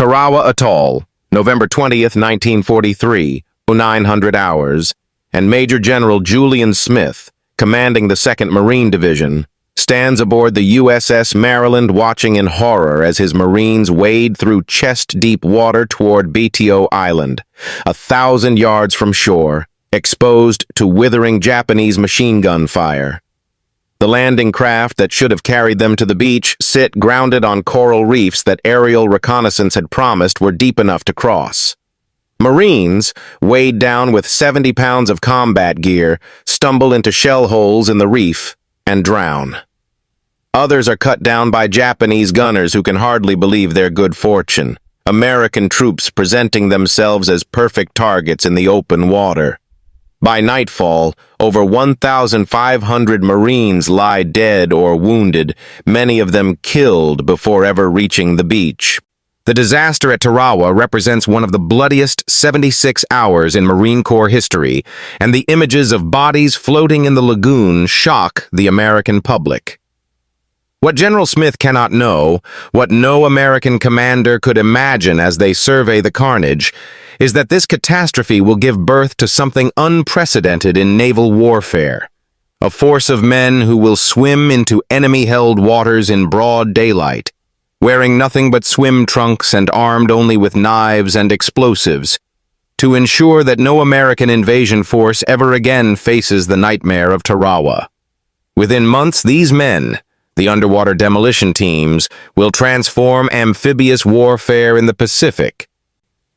Tarawa Atoll, November 20th, 1943, 0900 hours, and Major General Julian Smith, commanding the 2nd Marine Division, stands aboard the USS Maryland watching in horror as his Marines wade through chest-deep water toward BTO Island, 1,000 yards from shore, exposed to withering Japanese machine gun fire. The landing craft that should have carried them to the beach sit grounded on coral reefs that aerial reconnaissance had promised were deep enough to cross. Marines, weighed down with 70 pounds of combat gear, stumble into shell holes in the reef and drown. Others are cut down by Japanese gunners who can hardly believe their good fortune, American troops presenting themselves as perfect targets in the open water. By nightfall, over 1,500 Marines lie dead or wounded, many of them killed before ever reaching the beach. The disaster at Tarawa represents one of the bloodiest 76 hours in Marine Corps history, and the images of bodies floating in the lagoon shock the American public. What General Smith cannot know, what no American commander could imagine as they survey the carnage, is that this catastrophe will give birth to something unprecedented in naval warfare. A force of men who will swim into enemy-held waters in broad daylight, wearing nothing but swim trunks and armed only with knives and explosives, to ensure that no American invasion force ever again faces the nightmare of Tarawa. Within months, these men, the underwater demolition teams, will transform amphibious warfare in the Pacific.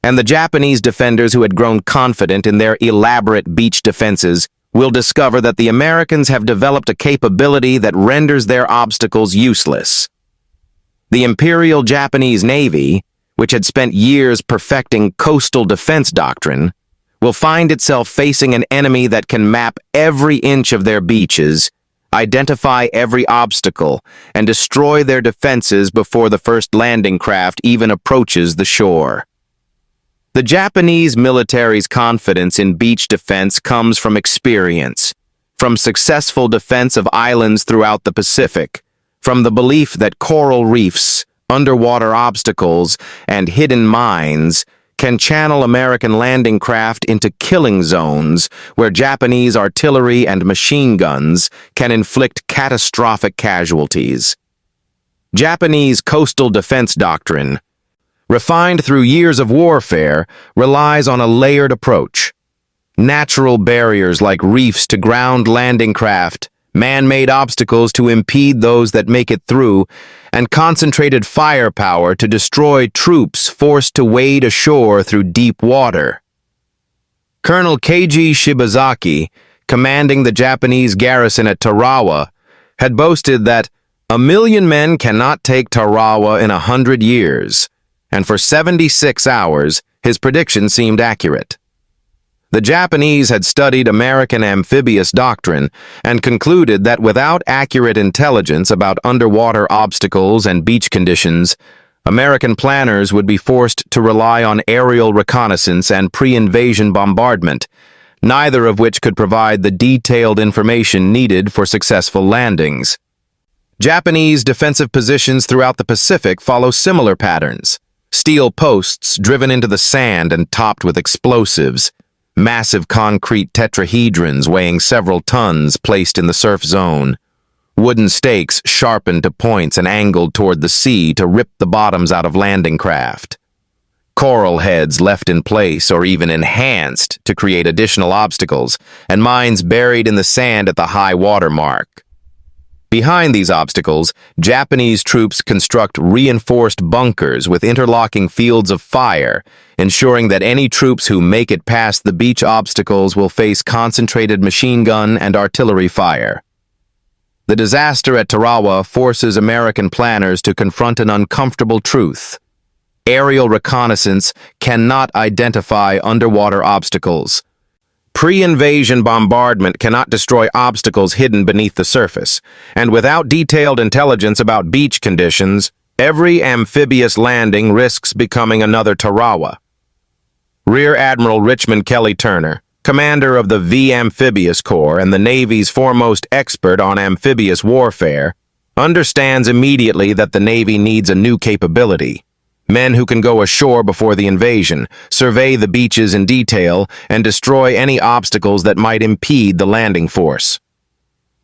And the Japanese defenders who had grown confident in their elaborate beach defenses will discover that the Americans have developed a capability that renders their obstacles useless. The Imperial Japanese Navy, which had spent years perfecting coastal defense doctrine, will find itself facing an enemy that can map every inch of their beaches, identify every obstacle, and destroy their defenses before the first landing craft even approaches the shore. The Japanese military's confidence in beach defense comes from experience, from successful defense of islands throughout the Pacific, from the belief that coral reefs, underwater obstacles, and hidden mines can channel American landing craft into killing zones where Japanese artillery and machine guns can inflict catastrophic casualties. Japanese coastal defense doctrine, refined through years of warfare, relies on a layered approach. Natural barriers like reefs to ground landing craft, man-made obstacles to impede those that make it through, and concentrated firepower to destroy troops forced to wade ashore through deep water. Colonel Keiji Shibazaki, commanding the Japanese garrison at Tarawa, had boasted that 1,000,000 men cannot take Tarawa in 100 years, and for 76 hours, his prediction seemed accurate. The Japanese had studied American amphibious doctrine and concluded that without accurate intelligence about underwater obstacles and beach conditions, American planners would be forced to rely on aerial reconnaissance and pre-invasion bombardment, neither of which could provide the detailed information needed for successful landings. Japanese defensive positions throughout the Pacific follow similar patterns. Steel posts driven into the sand and topped with explosives, massive concrete tetrahedrons weighing several tons placed in the surf zone, wooden stakes sharpened to points and angled toward the sea to rip the bottoms out of landing craft, coral heads left in place or even enhanced to create additional obstacles, and mines buried in the sand at the high water mark. Behind these obstacles, Japanese troops construct reinforced bunkers with interlocking fields of fire, ensuring that any troops who make it past the beach obstacles will face concentrated machine gun and artillery fire. The disaster at Tarawa forces American planners to confront an uncomfortable truth. Aerial reconnaissance cannot identify underwater obstacles. Pre-invasion bombardment cannot destroy obstacles hidden beneath the surface, and without detailed intelligence about beach conditions, every amphibious landing risks becoming another Tarawa. Rear Admiral Richmond Kelly Turner, commander of the V Amphibious Corps and the Navy's foremost expert on amphibious warfare, understands immediately that the Navy needs a new capability. Men who can go ashore before the invasion, survey the beaches in detail, and destroy any obstacles that might impede the landing force.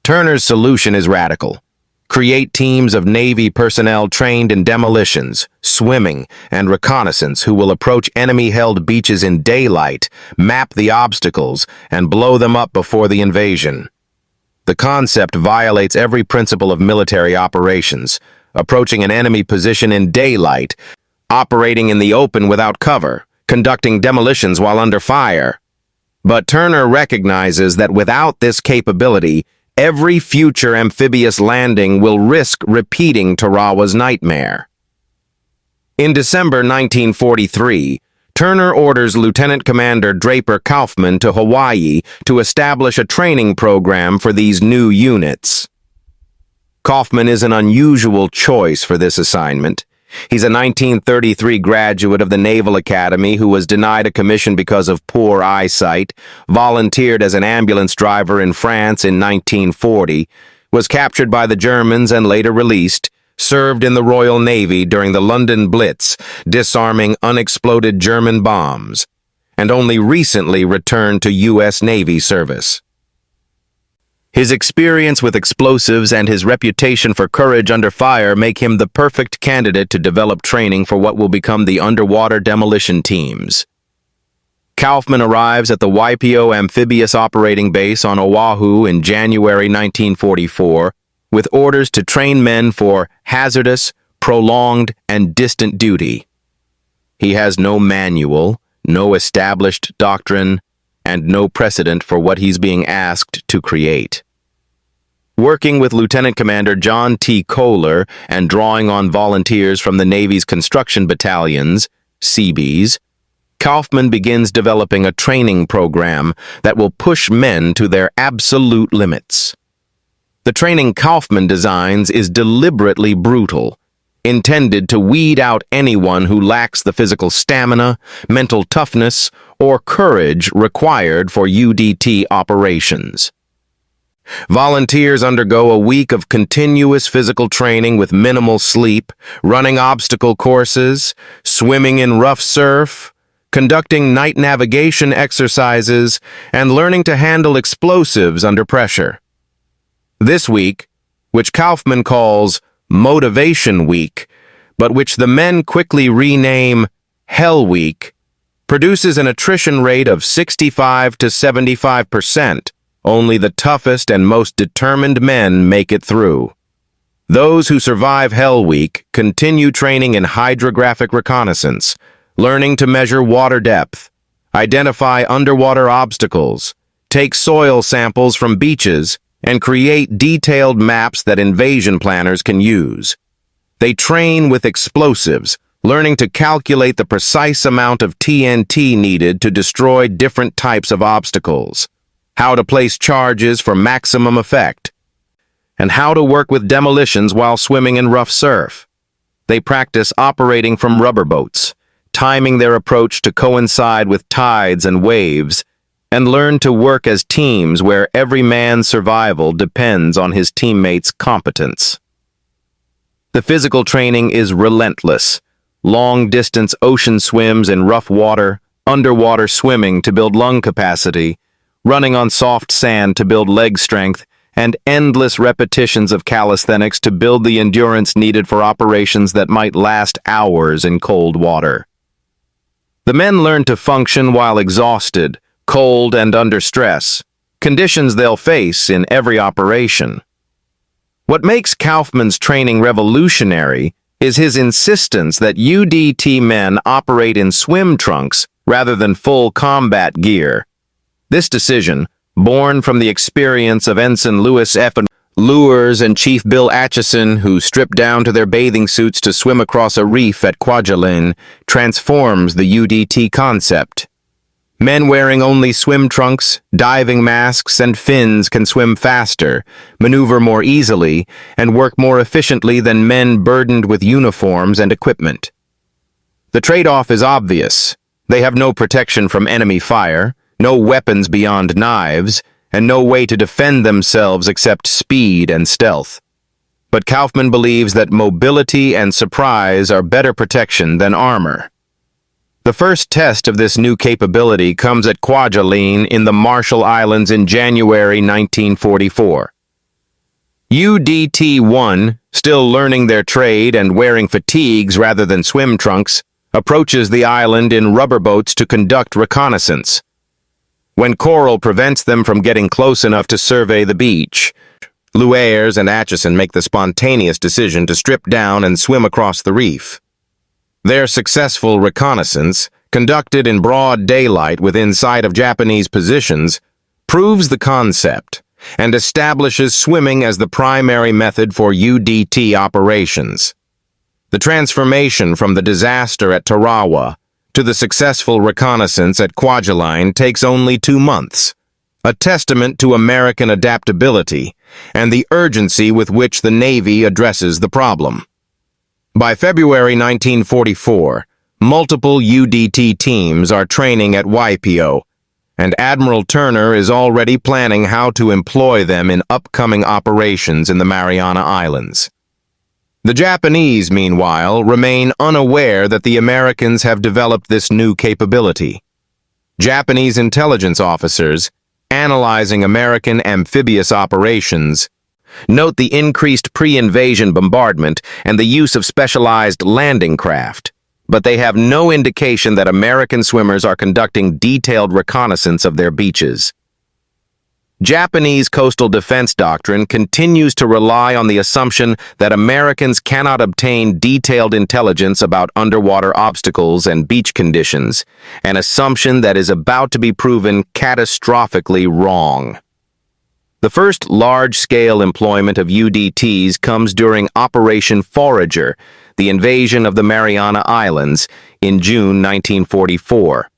Turner's solution is radical. Create teams of Navy personnel trained in demolitions, swimming, and reconnaissance who will approach enemy-held beaches in daylight, map the obstacles, and blow them up before the invasion. The concept violates every principle of military operations, approaching an enemy position in daylight, operating in the open without cover, conducting demolitions while under fire. But Turner recognizes that without this capability, every future amphibious landing will risk repeating Tarawa's nightmare. In December 1943, Turner orders Lieutenant Commander Draper Kaufman to Hawaii to establish a training program for these new units. Kaufman is an unusual choice for this assignment. He's a 1933 graduate of the Naval Academy who was denied a commission because of poor eyesight, volunteered as an ambulance driver in France in 1940, was captured by the Germans and later released, served in the Royal Navy during the London Blitz, disarming unexploded German bombs, and only recently returned to U.S. Navy service. His experience with explosives and his reputation for courage under fire make him the perfect candidate to develop training for what will become the underwater demolition teams. Kaufman arrives at the YPO Amphibious Operating Base on Oahu in January 1944 with orders to train men for hazardous, prolonged, and distant duty. He has no manual, no established doctrine, and no precedent for what he's being asked to create. Working with Lieutenant Commander John T. Kohler and drawing on volunteers from the Navy's construction battalions, Seabees, Kaufman begins developing a training program that will push men to their absolute limits. The training Kaufman designs is deliberately brutal, intended to weed out anyone who lacks the physical stamina, mental toughness, or courage required for UDT operations. Volunteers undergo a week of continuous physical training with minimal sleep, running obstacle courses, swimming in rough surf, conducting night navigation exercises, and learning to handle explosives under pressure. This week, which Kaufman calls Motivation Week, but which the men quickly rename Hell Week, produces an attrition rate of 65 to 75%. Only the toughest and most determined men make it through. Those who survive Hell Week continue training in hydrographic reconnaissance, learning to measure water depth, identify underwater obstacles, take soil samples from beaches, and create detailed maps that invasion planners can use. They train with explosives, learning to calculate the precise amount of TNT needed to destroy different types of obstacles, how to place charges for maximum effect, and how to work with demolitions while swimming in rough surf. They practice operating from rubber boats, timing their approach to coincide with tides and waves, and learn to work as teams where every man's survival depends on his teammates' competence. The physical training is relentless. Long-distance ocean swims in rough water, underwater swimming to build lung capacity, running on soft sand to build leg strength, and endless repetitions of calisthenics to build the endurance needed for operations that might last hours in cold water. The men learn to function while exhausted, cold, and under stress, conditions they'll face in every operation. What makes Kaufman's training revolutionary is his insistence that UDT men operate in swim trunks rather than full combat gear. This decision, born from the experience of Ensign Lewis F. Lures and Chief Bill Atchison, who stripped down to their bathing suits to swim across a reef at Kwajalein, transforms the UDT concept. Men wearing only swim trunks, diving masks, and fins can swim faster, maneuver more easily, and work more efficiently than men burdened with uniforms and equipment. The trade-off is obvious. They have no protection from enemy fire, no weapons beyond knives, and no way to defend themselves except speed and stealth. but Kaufman believes that mobility and surprise are better protection than armor. The first test of this new capability comes at Kwajalein in the Marshall Islands in January 1944. UDT-1, still learning their trade and wearing fatigues rather than swim trunks, approaches the island in rubber boats to conduct reconnaissance. When coral prevents them from getting close enough to survey the beach, Luers and Atchison make the spontaneous decision to strip down and swim across the reef. Their successful reconnaissance, conducted in broad daylight within sight of Japanese positions, proves the concept and establishes swimming as the primary method for UDT operations. The transformation from the disaster at Tarawa to the successful reconnaissance at Kwajalein takes only 2 months, a testament to American adaptability and the urgency with which the Navy addresses the problem. By February 1944, multiple UDT teams are training at Waipio, and Admiral Turner is already planning how to employ them in upcoming operations in the Mariana Islands. The Japanese, meanwhile, remain unaware that the Americans have developed this new capability. Japanese intelligence officers, analyzing American amphibious operations, note the increased pre-invasion bombardment and the use of specialized landing craft, but they have no indication that American swimmers are conducting detailed reconnaissance of their beaches. Japanese coastal defense doctrine continues to rely on the assumption that Americans cannot obtain detailed intelligence about underwater obstacles and beach conditions, an assumption that is about to be proven catastrophically wrong. The first large-scale employment of UDTs comes during Operation Forager, the invasion of the Mariana Islands, in June 1944.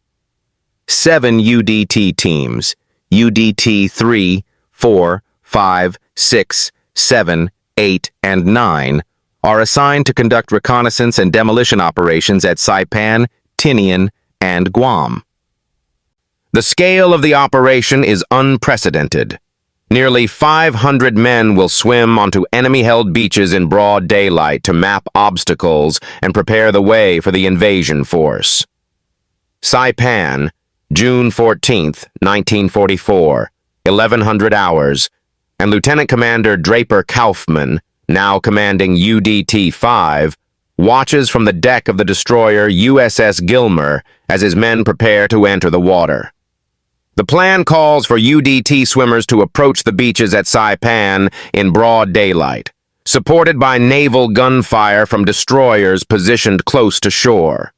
7 UDT teams, UDT 3, 4, 5, 6, 7, 8, and 9, are assigned to conduct reconnaissance and demolition operations at Saipan, Tinian, and Guam. The scale of the operation is unprecedented. Nearly 500 men will swim onto enemy-held beaches in broad daylight to map obstacles and prepare the way for the invasion force. Saipan, June 14, 1944, 1100 hours, and Lieutenant Commander Draper Kaufman, now commanding UDT-5, watches from the deck of the destroyer USS Gilmer as his men prepare to enter the water. The plan calls for UDT swimmers to approach the beaches at Saipan in broad daylight, supported by naval gunfire from destroyers positioned close to shore.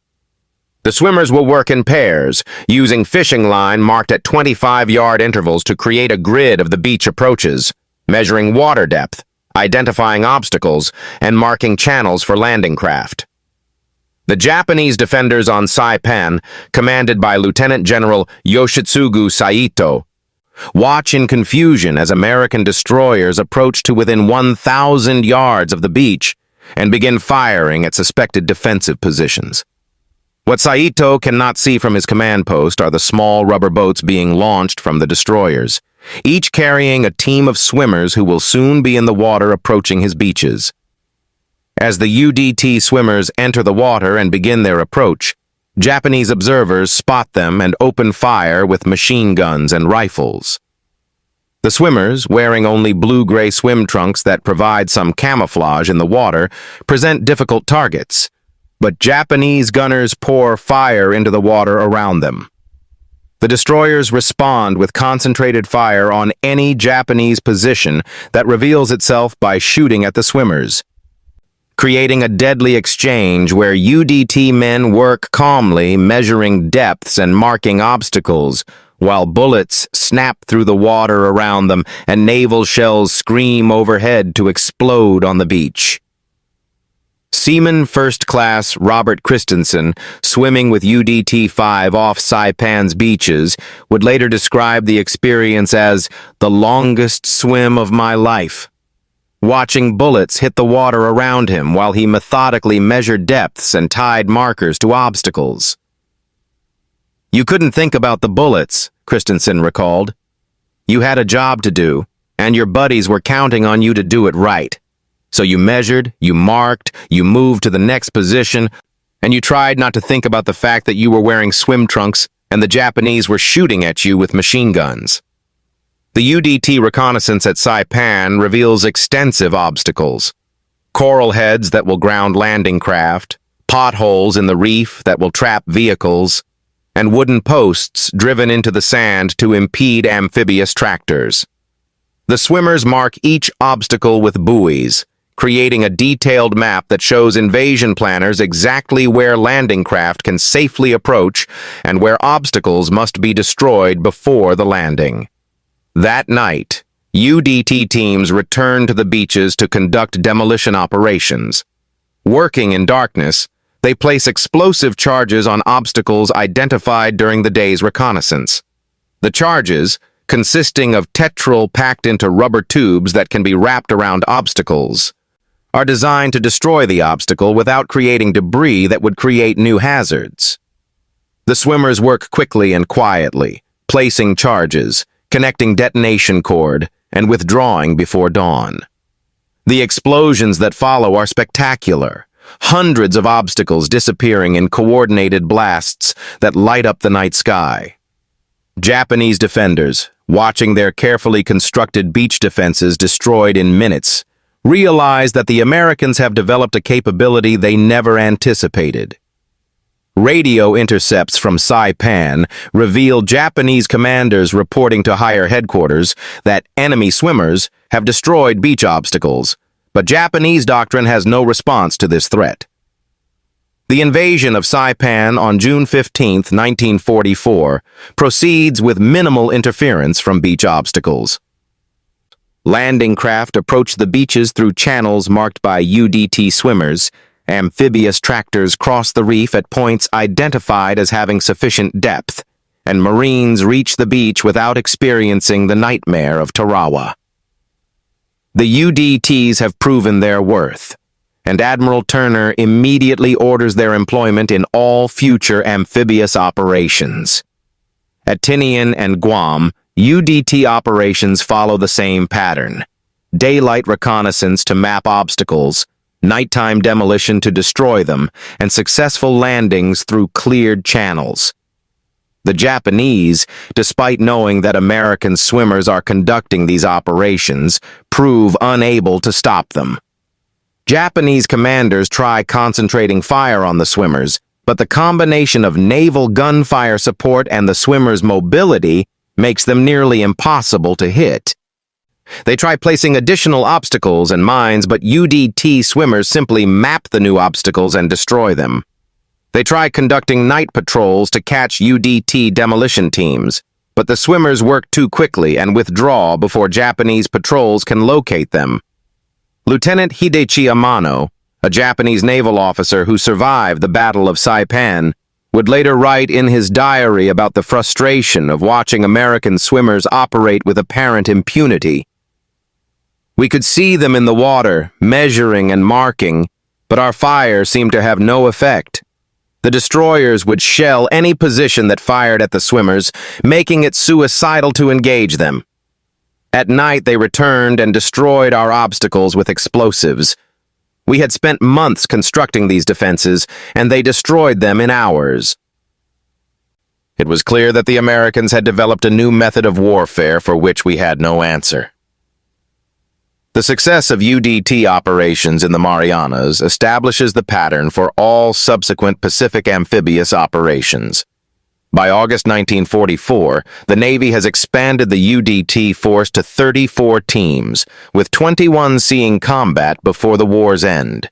The swimmers will work in pairs, using fishing line marked at 25-yard intervals to create a grid of the beach approaches, measuring water depth, identifying obstacles, and marking channels for landing craft. The Japanese defenders on Saipan, commanded by Lieutenant General Yoshitsugu Saito, watch in confusion as American destroyers approach to within 1,000 yards of the beach and begin firing at suspected defensive positions. What Saito cannot see from his command post are the small rubber boats being launched from the destroyers, each carrying a team of swimmers who will soon be in the water approaching his beaches. As the UDT swimmers enter the water and begin their approach, Japanese observers spot them and open fire with machine guns and rifles. The swimmers, wearing only blue-gray swim trunks that provide some camouflage in the water, present difficult targets, but Japanese gunners pour fire into the water around them. The destroyers respond with concentrated fire on any Japanese position that reveals itself by shooting at the swimmers, creating a deadly exchange where UDT men work calmly, measuring depths and marking obstacles, while bullets snap through the water around them and naval shells scream overhead to explode on the beach. Seaman First Class Robert Christensen, swimming with UDT-5 off Saipan's beaches, would later describe the experience as the longest swim of my life, watching bullets hit the water around him while he methodically measured depths and tied markers to obstacles. You couldn't think about the bullets, Christensen recalled. You had a job to do, and your buddies were counting on you to do it right. So you measured, you marked, you moved to the next position, and you tried not to think about the fact that you were wearing swim trunks and the Japanese were shooting at you with machine guns. The UDT reconnaissance at Saipan reveals extensive obstacles. Coral heads that will ground landing craft, potholes in the reef that will trap vehicles, and wooden posts driven into the sand to impede amphibious tractors. The swimmers mark each obstacle with buoys, creating a detailed map that shows invasion planners exactly where landing craft can safely approach and where obstacles must be destroyed before the landing. That night, UDT teams returned to the beaches to conduct demolition operations. Working in darkness, they place explosive charges on obstacles identified during the day's reconnaissance. The charges, consisting of tetryl packed into rubber tubes that can be wrapped around obstacles, are designed to destroy the obstacle without creating debris that would create new hazards. The swimmers work quickly and quietly, placing charges, connecting detonation cord, and withdrawing before dawn. The explosions that follow are spectacular, hundreds of obstacles disappearing in coordinated blasts that light up the night sky. Japanese defenders, watching their carefully constructed beach defenses destroyed in minutes, realize that the Americans have developed a capability they never anticipated. Radio intercepts from Saipan reveal Japanese commanders reporting to higher headquarters that enemy swimmers have destroyed beach obstacles, but Japanese doctrine has no response to this threat. The invasion of Saipan on June 15, 1944, proceeds with minimal interference from beach obstacles. Landing craft approach the beaches through channels marked by UDT swimmers. Amphibious tractors cross the reef at points identified as having sufficient depth, and Marines reach the beach without experiencing the nightmare of Tarawa. The UDTs have proven their worth, and Admiral Turner immediately orders their employment in all future amphibious operations. At Tinian and Guam, UDT operations follow the same pattern: daylight reconnaissance to map obstacles, nighttime demolition to destroy them, and successful landings through cleared channels. The Japanese, despite knowing that American swimmers are conducting these operations, prove unable to stop them. Japanese commanders try concentrating fire on the swimmers, but the combination of naval gunfire support and the swimmers' mobility makes them nearly impossible to hit. They try placing additional obstacles and mines, but UDT swimmers simply map the new obstacles and destroy them. They try conducting night patrols to catch UDT demolition teams, but the swimmers work too quickly and withdraw before Japanese patrols can locate them. Lieutenant Hidechi Amano, a Japanese naval officer who survived the Battle of Saipan, would later write in his diary about the frustration of watching American swimmers operate with apparent impunity. "We could see them in the water, measuring and marking, but our fire seemed to have no effect. The destroyers would shell any position that fired at the swimmers, making it suicidal to engage them. At night, they returned and destroyed our obstacles with explosives. We had spent months constructing these defenses, and they destroyed them in hours." It was clear that the Americans had developed a new method of warfare for which we had no answer. The success of UDT operations in the Marianas establishes the pattern for all subsequent Pacific amphibious operations. By August 1944, the Navy has expanded the UDT force to 34 teams, with 21 seeing combat before the war's end.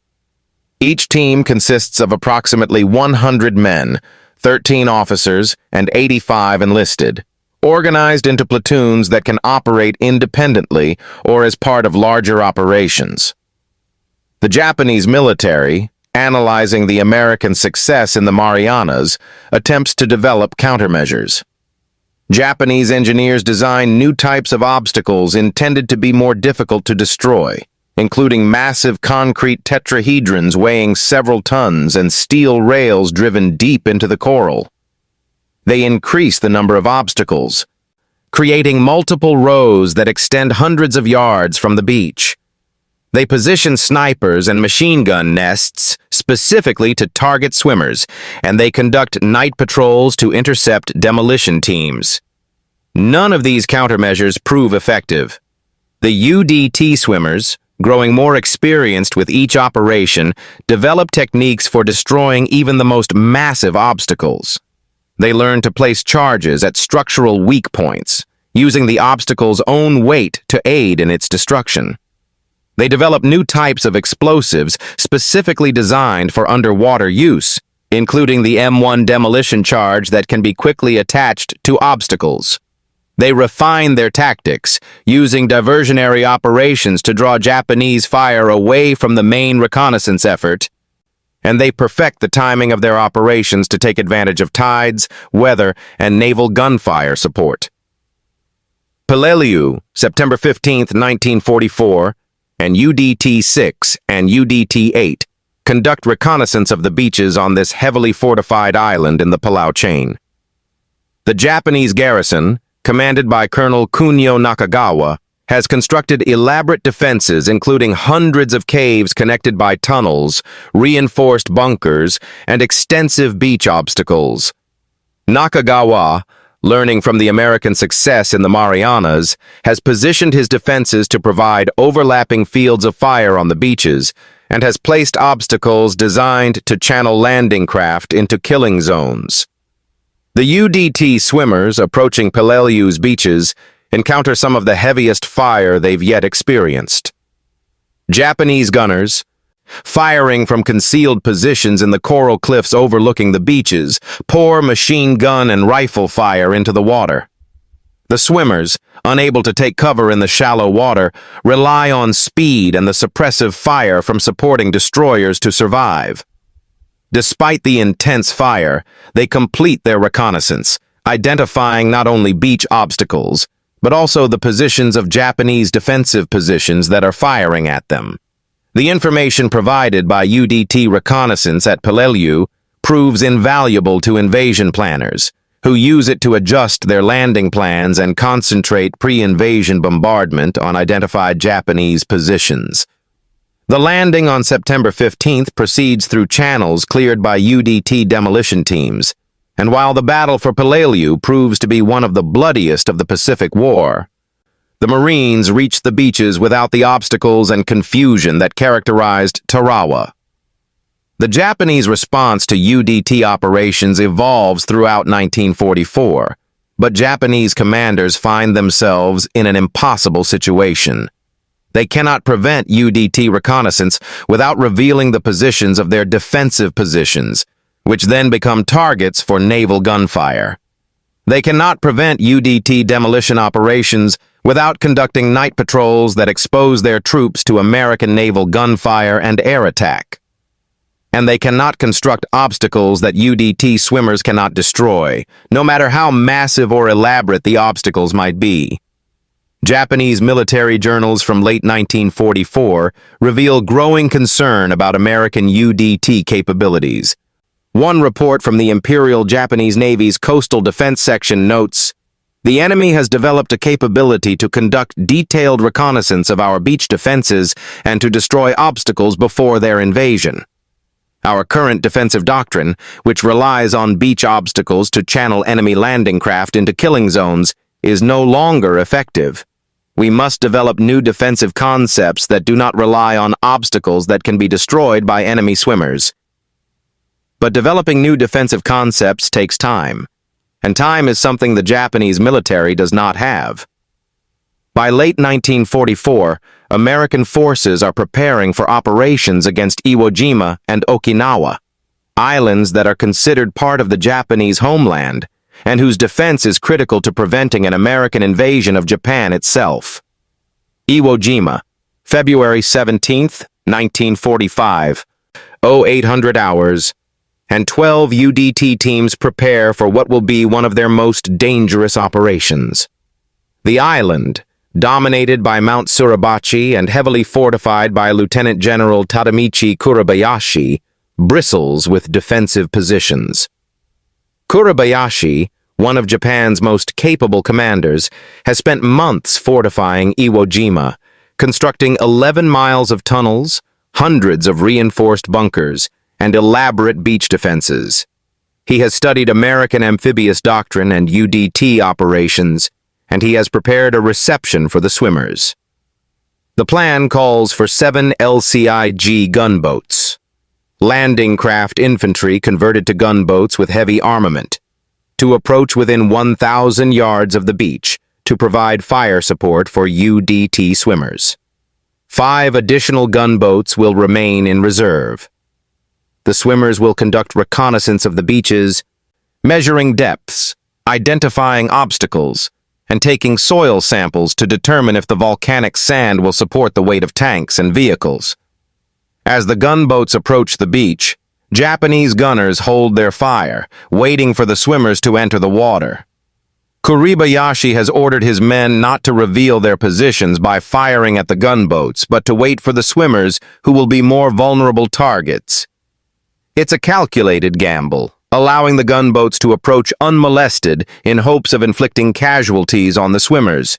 Each team consists of approximately 100 men, 13 officers, and 85 enlisted, organized into platoons that can operate independently or as part of larger operations. The Japanese military, analyzing the American success in the Marianas, attempts to develop countermeasures. Japanese engineers design new types of obstacles intended to be more difficult to destroy, including massive concrete tetrahedrons weighing several tons and steel rails driven deep into the coral. They increase the number of obstacles, creating multiple rows that extend hundreds of yards from the beach. They position snipers and machine gun nests specifically to target swimmers, and they conduct night patrols to intercept demolition teams. None of these countermeasures prove effective. The UDT swimmers, growing more experienced with each operation, develop techniques for destroying even the most massive obstacles. They learn to place charges at structural weak points, using the obstacle's own weight to aid in its destruction. They develop new types of explosives specifically designed for underwater use, including the M1 demolition charge that can be quickly attached to obstacles. They refine their tactics, using diversionary operations to draw Japanese fire away from the main reconnaissance effort, and they perfect the timing of their operations to take advantage of tides, weather, and naval gunfire support. PEARLHARBOUR, September 15, 1944, and UDT-6 and UDT-8 conduct reconnaissance of the beaches on this heavily fortified island in the Palau chain. The Japanese garrison, commanded by Colonel Kunio Nakagawa, has constructed elaborate defenses including hundreds of caves connected by tunnels, reinforced bunkers, and extensive beach obstacles. Nakagawa, learning from the American success in the Marianas, has positioned his defenses to provide overlapping fields of fire on the beaches and has placed obstacles designed to channel landing craft into killing zones. The UDT swimmers approaching PEARLHARBOUR's beaches encounter some of the heaviest fire they've yet experienced. Japanese gunners, firing from concealed positions in the coral cliffs overlooking the beaches, pour machine gun and rifle fire into the water. The swimmers, unable to take cover in the shallow water, rely on speed and the suppressive fire from supporting destroyers to survive. Despite the intense fire, they complete their reconnaissance, identifying not only beach obstacles, but also the positions of Japanese defensive positions that are firing at them. The information provided by UDT reconnaissance at PEARLHARBOUR proves invaluable to invasion planners, who use it to adjust their landing plans and concentrate pre-invasion bombardment on identified Japanese positions. The landing on September 15th proceeds through channels cleared by UDT demolition teams, and while the battle for PEARLHARBOUR proves to be one of the bloodiest of the Pacific War, the Marines reached the beaches without the obstacles and confusion that characterized Tarawa. The Japanese response to UDT operations evolves throughout 1944, but Japanese commanders find themselves in an impossible situation. They cannot prevent UDT reconnaissance without revealing the positions of their defensive positions, which then become targets for naval gunfire. They cannot prevent UDT demolition operations without conducting night patrols that expose their troops to American naval gunfire and air attack. And they cannot construct obstacles that UDT swimmers cannot destroy, no matter how massive or elaborate the obstacles might be. Japanese military journals from late 1944 reveal growing concern about American UDT capabilities. One report from the Imperial Japanese Navy's Coastal Defense Section notes, "The enemy has developed a capability to conduct detailed reconnaissance of our beach defenses and to destroy obstacles before their invasion. Our current defensive doctrine, which relies on beach obstacles to channel enemy landing craft into killing zones, is no longer effective. We must develop new defensive concepts that do not rely on obstacles that can be destroyed by enemy swimmers." But developing new defensive concepts takes time, and time is something the Japanese military does not have. By late 1944, American forces are preparing for operations against Iwo Jima and Okinawa, islands that are considered part of the Japanese homeland, and whose defense is critical to preventing an American invasion of Japan itself. Iwo Jima, February 17, 1945, 0800 hours, and 12 UDT teams prepare for what will be one of their most dangerous operations. The island, dominated by Mount Suribachi and heavily fortified by Lieutenant General Tadamichi Kurabayashi, bristles with defensive positions. Kurabayashi, one of Japan's most capable commanders, has spent months fortifying Iwo Jima, constructing 11 miles of tunnels, hundreds of reinforced bunkers, and elaborate beach defenses. He has studied American amphibious doctrine and UDT operations, and he has prepared a reception for the swimmers. The plan calls for 7 LCIG gunboats, landing craft infantry converted to gunboats with heavy armament, to approach within 1,000 yards of the beach to provide fire support for UDT swimmers. 5 additional gunboats will remain in reserve. The swimmers will conduct reconnaissance of the beaches, measuring depths, identifying obstacles, and taking soil samples to determine if the volcanic sand will support the weight of tanks and vehicles. As the gunboats approach the beach, Japanese gunners hold their fire, waiting for the swimmers to enter the water. Kuribayashi has ordered his men not to reveal their positions by firing at the gunboats, but to wait for the swimmers who will be more vulnerable targets. It's a calculated gamble, allowing the gunboats to approach unmolested in hopes of inflicting casualties on the swimmers.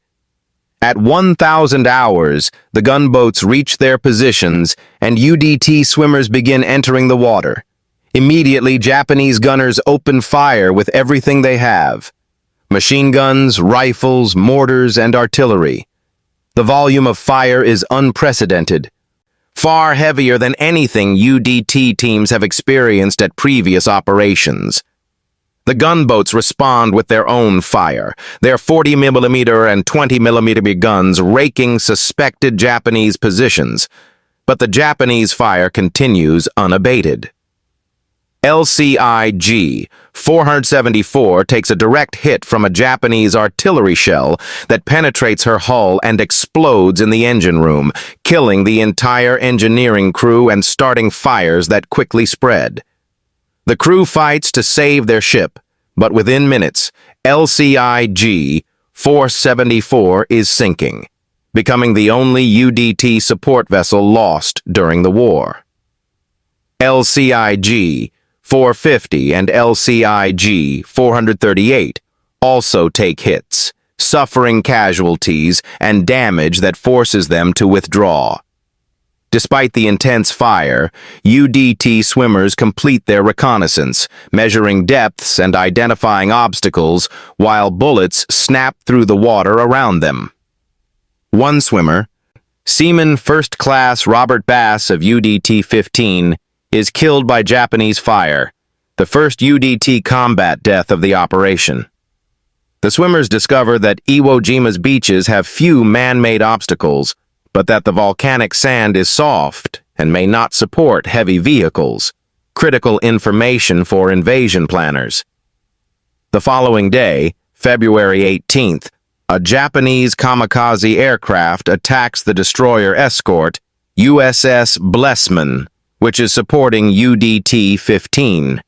At 1,000 hours, the gunboats reach their positions and UDT swimmers begin entering the water. Immediately, Japanese gunners open fire with everything they have: machine guns, rifles, mortars, and artillery. The volume of fire is unprecedented, far heavier than anything UDT teams have experienced at previous operations. The gunboats respond with their own fire, their 40mm and 20mm guns raking suspected Japanese positions, but the Japanese fire continues unabated. LCIG 474 takes a direct hit from a Japanese artillery shell that penetrates her hull and explodes in the engine room, killing the entire engineering crew and starting fires that quickly spread. The crew fights to save their ship, but within minutes, LCIG 474 is sinking, becoming the only UDT support vessel lost during the war. LCIG 450 and LCIG 438 also take hits, suffering casualties and damage that forces them to withdraw. Despite the intense fire, UDT swimmers complete their reconnaissance, measuring depths and identifying obstacles while bullets snap through the water around them. One swimmer, Seaman First Class Robert Bass of UDT-15, is killed by Japanese fire, the first UDT combat death of the operation. The swimmers discover that Iwo Jima's beaches have few man-made obstacles, but that the volcanic sand is soft and may not support heavy vehicles, critical information for invasion planners. The following day, February 18th, a Japanese kamikaze aircraft attacks the destroyer escort USS Blessman, which is supporting UDT-15.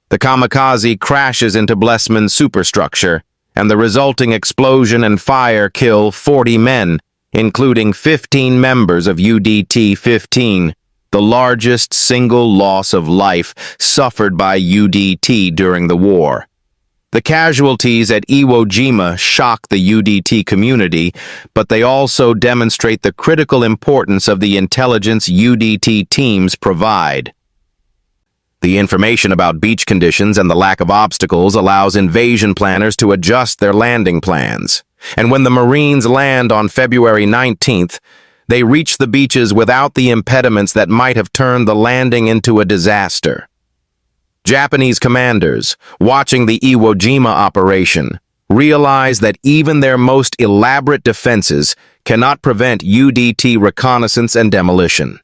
The kamikaze crashes into Blessman's superstructure, and the resulting explosion and fire kill 40 men, including 15 members of UDT-15, the largest single loss of life suffered by UDT during the war. The casualties at Iwo Jima shock the UDT community, but they also demonstrate the critical importance of the intelligence UDT teams provide. The information about beach conditions and the lack of obstacles allows invasion planners to adjust their landing plans. And when the Marines land on February 19th, they reach the beaches without the impediments that might have turned the landing into a disaster. Japanese commanders, watching the Iwo Jima operation, realize that even their most elaborate defenses cannot prevent UDT reconnaissance and demolition.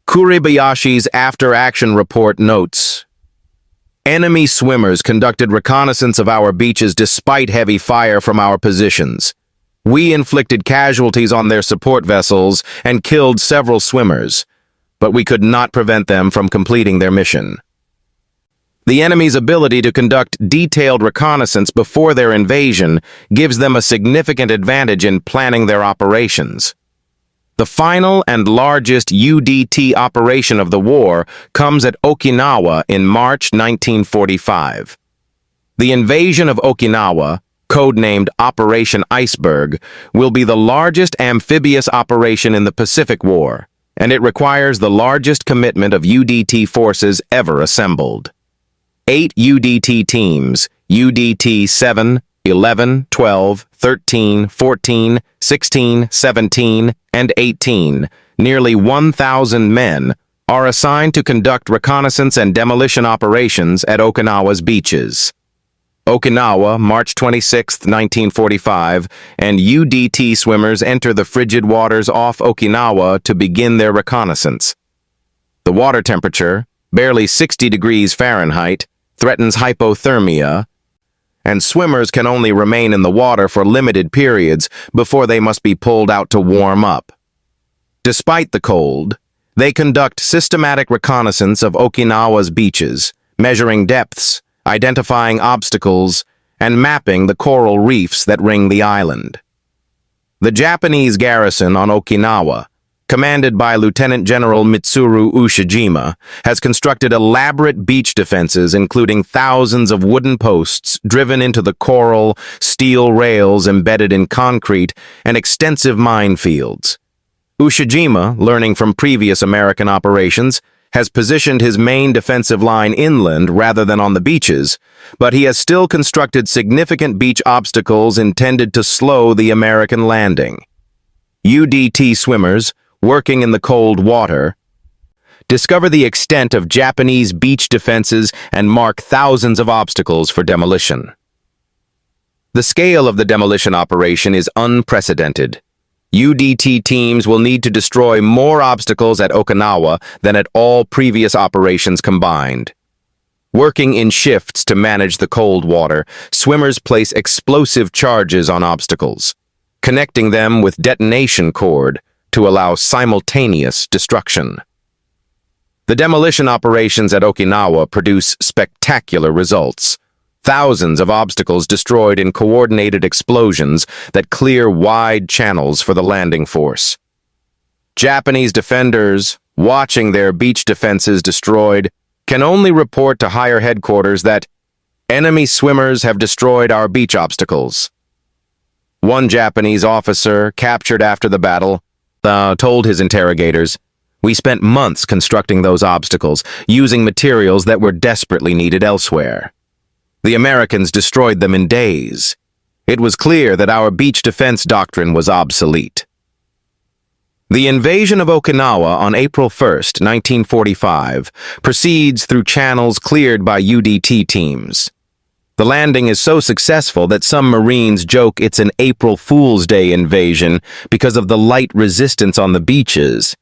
Kuribayashi's after-action report notes, "Enemy swimmers conducted reconnaissance of our beaches despite heavy fire from our positions. We inflicted casualties on their support vessels and killed several swimmers, but we could not prevent them from completing their mission." The enemy's ability to conduct detailed reconnaissance before their invasion gives them a significant advantage in planning their operations. The final and largest UDT operation of the war comes at Okinawa in March 1945. The invasion of Okinawa, codenamed Operation Iceberg, will be the largest amphibious operation in the Pacific War, and it requires the largest commitment of UDT forces ever assembled. 8 UDT teams, UDT 7, 11, 12, 13, 14, 16, 17, and 18, nearly 1,000 men, are assigned to conduct reconnaissance and demolition operations at Okinawa's beaches. Okinawa, March 26, 1945, and UDT swimmers enter the frigid waters off Okinawa to begin their reconnaissance. The water temperature, barely 60 degrees Fahrenheit, threatens hypothermia, and swimmers can only remain in the water for limited periods before they must be pulled out to warm up. Despite the cold, they conduct systematic reconnaissance of Okinawa's beaches, measuring depths, identifying obstacles, and mapping the coral reefs that ring the island. The Japanese garrison on Okinawa, commanded by Lieutenant General Mitsuru Ushijima, has constructed elaborate beach defenses including thousands of wooden posts driven into the coral, steel rails embedded in concrete, and extensive minefields. Ushijima, learning from previous American operations, has positioned his main defensive line inland rather than on the beaches, but he has still constructed significant beach obstacles intended to slow the American landing. UDT swimmers, working in the cold water, discover the extent of Japanese beach defenses and mark thousands of obstacles for demolition. The scale of the demolition operation is unprecedented. UDT teams will need to destroy more obstacles at Okinawa than at all previous operations combined. Working in shifts to manage the cold water, swimmers place explosive charges on obstacles, connecting them with detonation cord to allow simultaneous destruction. The demolition operations at Okinawa produce spectacular results. Thousands of obstacles destroyed in coordinated explosions that clear wide channels for the landing force. Japanese defenders, watching their beach defenses destroyed, can only report to higher headquarters that enemy swimmers have destroyed our beach obstacles. One Japanese officer, captured after the battle, told his interrogators, "We spent months constructing those obstacles, using materials that were desperately needed elsewhere. The Americans destroyed them in days. It was clear that our beach defense doctrine was obsolete." The invasion of Okinawa on April 1, 1945, proceeds through channels cleared by UDT teams. The landing is so successful that some Marines joke it's an April Fool's Day invasion because of the light resistance on the beaches.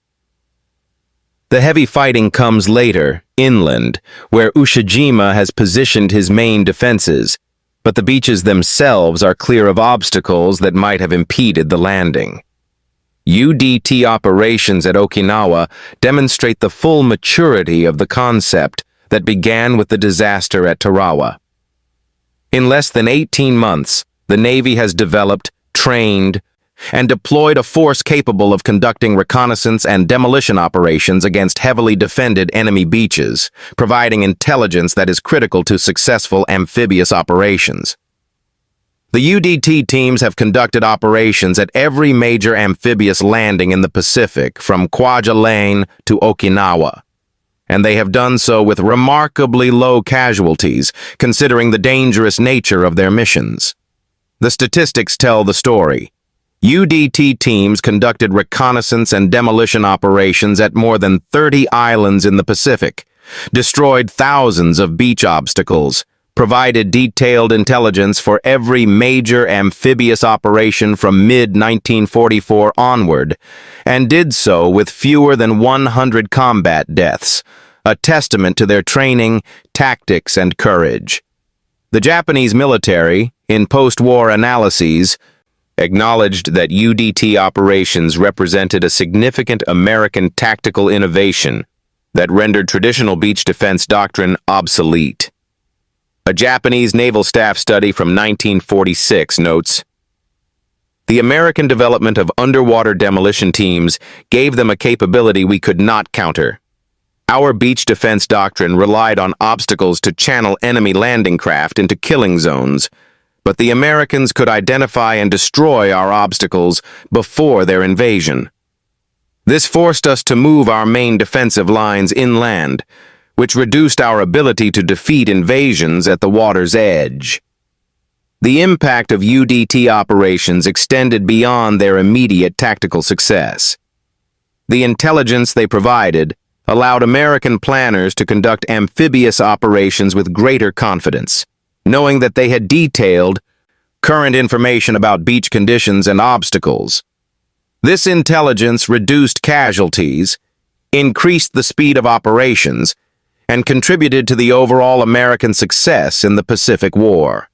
The heavy fighting comes later, inland, where Ushijima has positioned his main defenses, but the beaches themselves are clear of obstacles that might have impeded the landing. UDT operations at Okinawa demonstrate the full maturity of the concept that began with the disaster at Tarawa. In less than 18 months, the Navy has developed, trained, and deployed a force capable of conducting reconnaissance and demolition operations against heavily defended enemy beaches, providing intelligence that is critical to successful amphibious operations. The UDT teams have conducted operations at every major amphibious landing in the Pacific, from Kwajalein to Okinawa, and they have done so with remarkably low casualties, considering the dangerous nature of their missions. The statistics tell the story. UDT teams conducted reconnaissance and demolition operations at more than 30 islands in the Pacific, destroyed thousands of beach obstacles, provided detailed intelligence for every major amphibious operation from mid-1944 onward, and did so with fewer than 100 combat deaths, a testament to their training, tactics, and courage. The Japanese military, in post-war analyses, acknowledged that UDT operations represented a significant American tactical innovation that rendered traditional beach defense doctrine obsolete. A Japanese naval staff study from 1946 notes, "The American development of underwater demolition teams gave them a capability we could not counter. Our beach defense doctrine relied on obstacles to channel enemy landing craft into killing zones, but the Americans could identify and destroy our obstacles before their invasion. This forced us to move our main defensive lines inland, which reduced our ability to defeat invasions at the water's edge. The impact of UDT operations extended beyond their immediate tactical success. The intelligence they provided allowed American planners to conduct amphibious operations with greater confidence, knowing that they had detailed current information about beach conditions and obstacles. This intelligence reduced casualties, increased the speed of operations, and contributed to the overall American success in the Pacific War.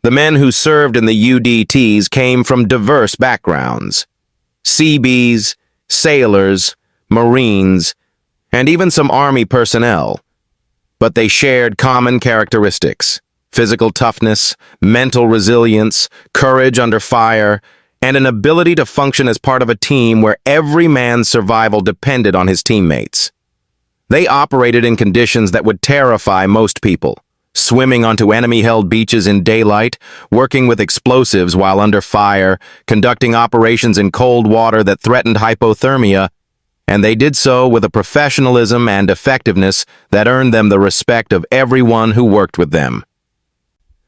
The men who served in the UDTs came from diverse backgrounds: Seabees, sailors, Marines, and even some Army personnel. But they shared common characteristics: physical toughness, mental resilience, courage under fire, and an ability to function as part of a team where every man's survival depended on his teammates. They operated in conditions that would terrify most people: swimming onto enemy-held beaches in daylight, working with explosives while under fire, conducting operations in cold water that threatened hypothermia, and they did so with a professionalism and effectiveness that earned them the respect of everyone who worked with them.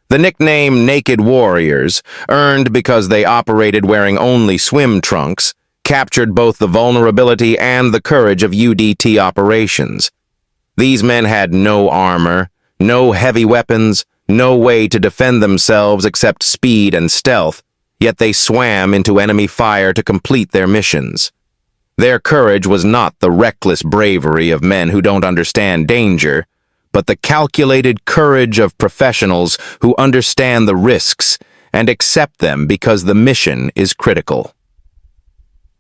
The nickname Naked Warriors, earned because they operated wearing only swim trunks, captured both the vulnerability and the courage of UDT operations. These men had no armor, no heavy weapons, no way to defend themselves except speed and stealth, yet they swam into enemy fire to complete their missions. Their courage was not the reckless bravery of men who don't understand danger, but the calculated courage of professionals who understand the risks and accept them because the mission is critical.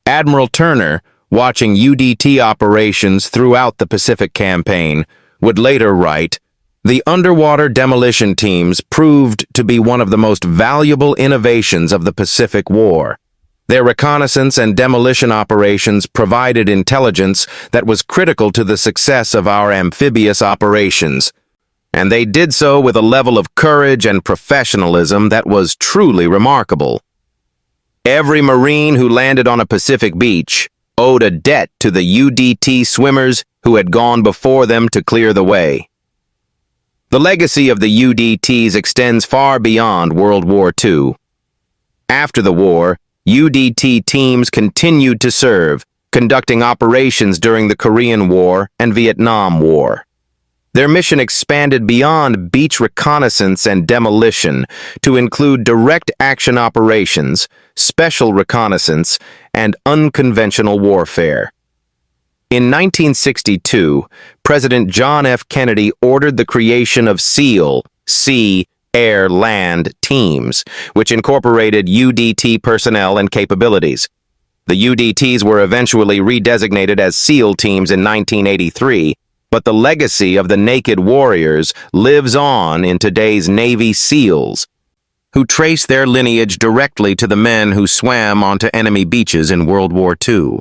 Admiral Turner, watching UDT operations throughout the Pacific Campaign, would later write, "The underwater demolition teams proved to be one of the most valuable innovations of the Pacific War. Their reconnaissance and demolition operations provided intelligence that was critical to the success of our amphibious operations, and they did so with a level of courage and professionalism that was truly remarkable. Every Marine who landed on a Pacific beach owed a debt to the UDT swimmers who had gone before them to clear the way." The legacy of the UDTs extends far beyond World War II. After the war, UDT teams continued to serve, conducting operations during the Korean War and Vietnam War. Their mission expanded beyond beach reconnaissance and demolition to include direct action operations, special reconnaissance, and unconventional warfare. In 1962, President John F. Kennedy ordered the creation of SEAL, Sea, Air, Land teams, which incorporated UDT personnel and capabilities. The UDTs were eventually redesignated as SEAL teams in 1983, but the legacy of the Naked Warriors lives on in today's Navy SEALs, who trace their lineage directly to the men who swam onto enemy beaches in World War II.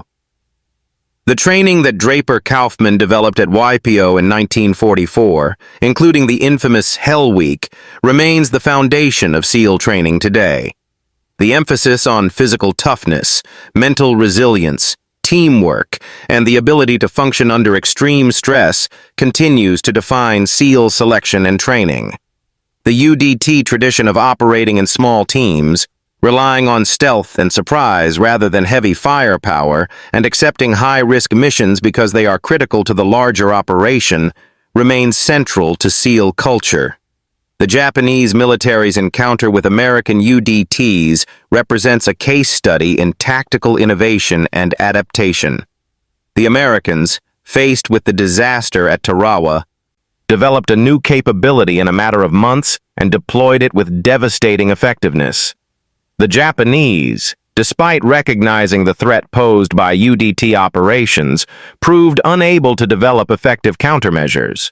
The training that Draper Kaufman developed at YPO in 1944, including the infamous Hell Week, remains the foundation of SEAL training today. The emphasis on physical toughness, mental resilience, teamwork, and the ability to function under extreme stress continues to define SEAL selection and training. The UDT tradition of operating in small teams, relying on stealth and surprise rather than heavy firepower, and accepting high-risk missions because they are critical to the larger operation, remains central to SEAL culture. The Japanese military's encounter with American UDTs represents a case study in tactical innovation and adaptation. The Americans, faced with the disaster at Tarawa, developed a new capability in a matter of months and deployed it with devastating effectiveness. The Japanese, despite recognizing the threat posed by UDT operations, proved unable to develop effective countermeasures.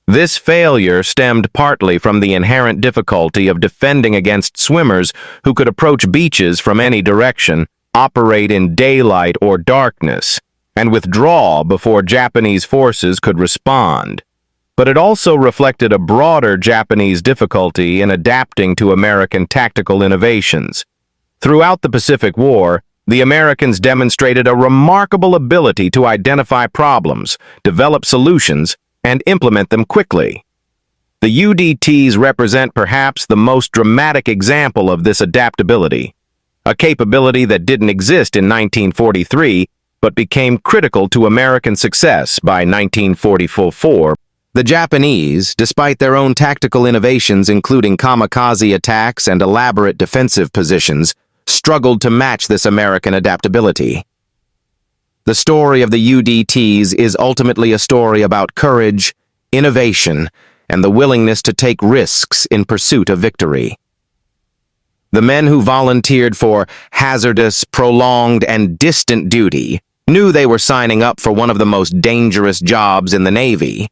This failure stemmed partly from the inherent difficulty of defending against swimmers who could approach beaches from any direction, operate in daylight or darkness, and withdraw before Japanese forces could respond. but it also reflected a broader Japanese difficulty in adapting to American tactical innovations. Throughout the Pacific War, the Americans demonstrated a remarkable ability to identify problems, develop solutions, and implement them quickly. The UDTs represent perhaps the most dramatic example of this adaptability, a capability that didn't exist in 1943 but became critical to American success by 1944. The Japanese, despite their own tactical innovations including kamikaze attacks and elaborate defensive positions, struggled to match this American adaptability. The story of the UDTs is ultimately a story about courage, innovation, and the willingness to take risks in pursuit of victory. The men who volunteered for hazardous, prolonged, and distant duty knew they were signing up for one of the most dangerous jobs in the Navy.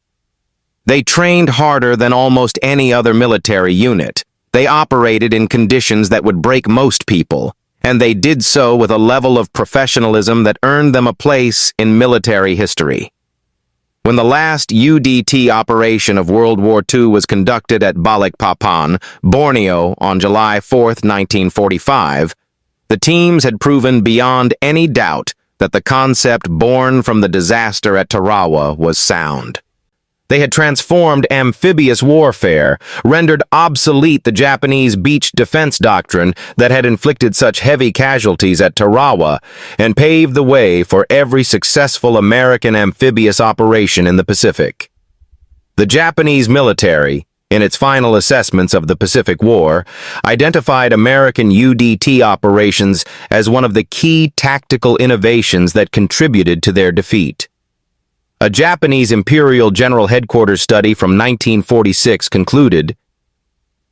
They trained harder than almost any other military unit. They operated in conditions that would break most people, and they did so with a level of professionalism that earned them a place in military history. When the last UDT operation of World War II was conducted at Balikpapan, Borneo, on July 4, 1945, the teams had proven beyond any doubt that the concept born from the disaster at Tarawa was sound. They had transformed amphibious warfare, rendered obsolete the Japanese beach defense doctrine that had inflicted such heavy casualties at Tarawa, and paved the way for every successful American amphibious operation in the Pacific. The Japanese military, in its final assessments of the Pacific War, identified American UDT operations as one of the key tactical innovations that contributed to their defeat. A Japanese Imperial General Headquarters study from 1946 concluded,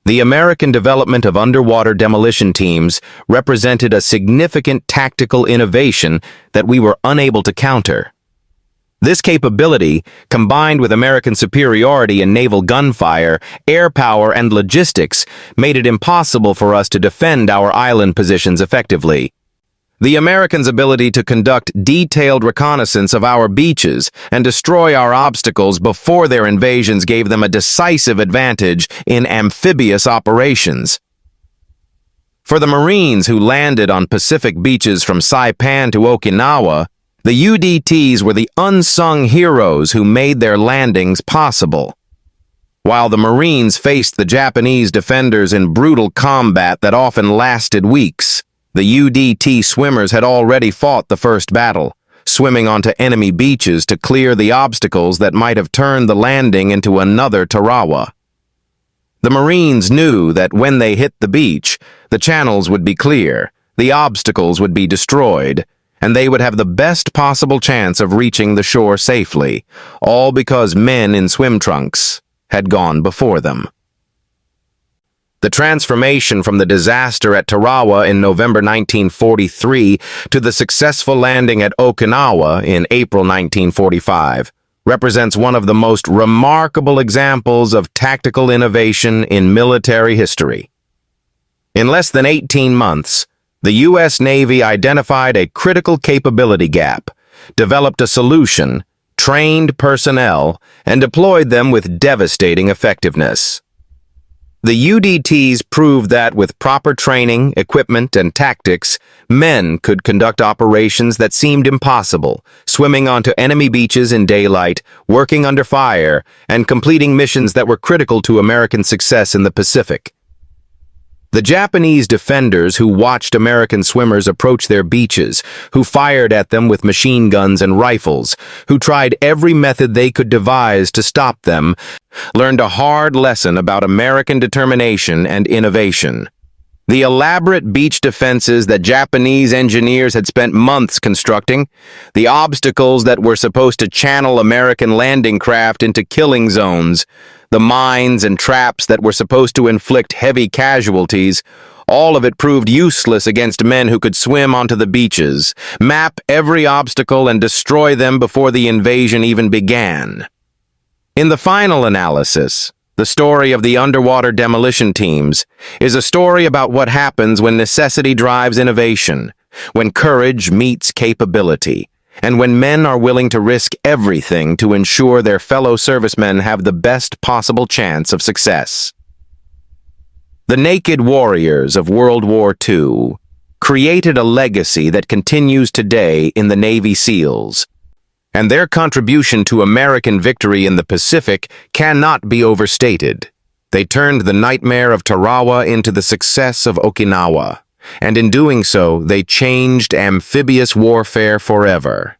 "The American development of underwater demolition teams represented a significant tactical innovation that we were unable to counter. This capability, combined with American superiority in naval gunfire, air power, and logistics, made it impossible for us to defend our island positions effectively. The Americans' ability to conduct detailed reconnaissance of our beaches and destroy our obstacles before their invasions gave them a decisive advantage in amphibious operations. For the Marines who landed on Pacific beaches from Saipan to Okinawa, the UDTs were the unsung heroes who made their landings possible. While the Marines faced the Japanese defenders in brutal combat that often lasted weeks, the UDT swimmers had already fought the first battle, swimming onto enemy beaches to clear the obstacles that might have turned the landing into another Tarawa. The Marines knew that when they hit the beach, the channels would be clear, the obstacles would be destroyed, and they would have the best possible chance of reaching the shore safely, all because men in swim trunks had gone before them. The transformation from the disaster at Tarawa in November 1943 to the successful landing at Okinawa in April 1945 represents one of the most remarkable examples of tactical innovation in military history. In less than 18 months, the U.S. Navy identified a critical capability gap, developed a solution, trained personnel, and deployed them with devastating effectiveness. The UDTs proved that with proper training, equipment, and tactics, men could conduct operations that seemed impossible, swimming onto enemy beaches in daylight, working under fire, and completing missions that were critical to American success in the Pacific. The Japanese defenders who watched American swimmers approach their beaches, who fired at them with machine guns and rifles, who tried every method they could devise to stop them, learned a hard lesson about American determination and innovation. The elaborate beach defenses that Japanese engineers had spent months constructing, the obstacles that were supposed to channel American landing craft into killing zones, the mines and traps that were supposed to inflict heavy casualties, all of it proved useless against men who could swim onto the beaches, map every obstacle, and destroy them before the invasion even began. In the final analysis, the story of the underwater demolition teams is a story about what happens when necessity drives innovation, when courage meets capability, and when men are willing to risk everything to ensure their fellow servicemen have the best possible chance of success. The naked warriors of World War II created a legacy that continues today in the Navy SEALs, and their contribution to American victory in the Pacific cannot be overstated. They turned the nightmare of Tarawa into the success of Okinawa, and in doing so, they changed amphibious warfare forever.